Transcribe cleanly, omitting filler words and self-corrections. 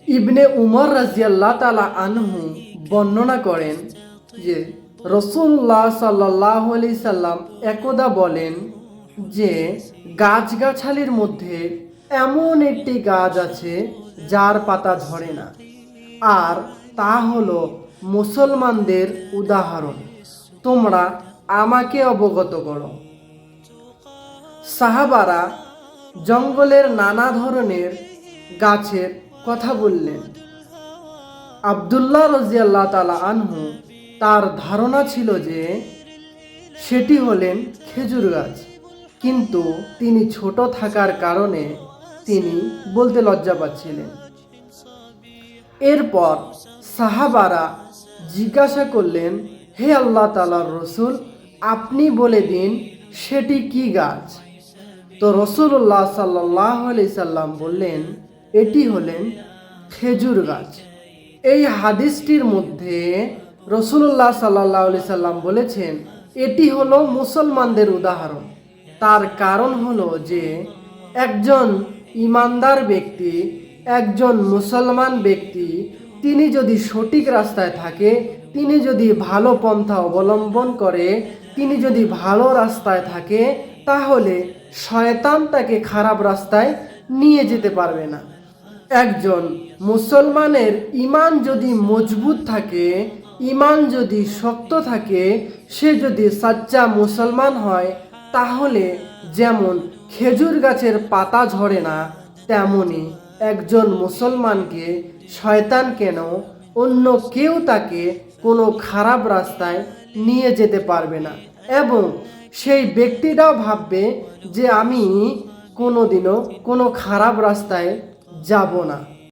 ইবনে উমর রাজিয়াল্লাহ তাআলা আনহু বর্ণনা করেন যে রাসূলুল্লাহ সাল্লাল্লাহু আলাইহি সাল্লাম একদা বলেন যে গাছগাছালির মধ্যে এমন একটি গাছ আছে যার পাতা ঝরে না, আর তা হলো মুসলমানদের উদাহরণ। তোমরা আমাকে অবগত করো। সাহাবারা জঙ্গলের নানা ধরনের গাছের কথা বললেন। আব্দুল্লাহ রাদিয়াল্লাহু তাআলা আনহু তার ধারণা ছিল যে সেটি হলেন খেজুর গাছ, কিন্তু তিনি ছোট থাকার কারণে তিনি বলতে লজ্জা পাচ্ছিলেন। এরপর সাহাবারা জিজ্ঞাসা করলেন, হে আল্লাহ তাআলার রসুল, আপনি বলে দিন সেটি কি গাছ? তো রাসূলুল্লাহ সাল্লাল্লাহু আলাইহি সাল্লাম বললেন, এটি হলেন খেজুর গাছ। এই হাদিসটির মধ্যে রাসূলুল্লাহ সাল্লাল্লাহু আলাইহি সাল্লাম বলেছেন এটি হলো মুসলমানদের উদাহরণ। তার কারণ হলো যে একজন ইমানদার ব্যক্তি, একজন মুসলমান ব্যক্তি, তিনি যদি সঠিক রাস্তায় থাকে, তিনি যদি ভালো পন্থা অবলম্বন করে, তিনি যদি ভালো রাস্তায় থাকে, তাহলে শয়তান তাকে খারাপ রাস্তায় নিয়ে যেতে পারবে না। একজন মুসলমানের ঈমান যদি মজবুত থাকে, ঈমান যদি শক্ত থাকে, সে যদি সাচ্চা মুসলমান হয়, তাহলে যেমন খেজুর গাছের পাতা ঝরে না, তেমনি একজন মুসলমানকে শয়তান কেন অন্য কেউ তাকে কোনো খারাপ রাস্তায় নিয়ে যেতে পারবে না, এবং সেই ব্যক্তিটাও ভাববে যে আমি কোনোদিনও কোনো খারাপ রাস্তায় যাব না।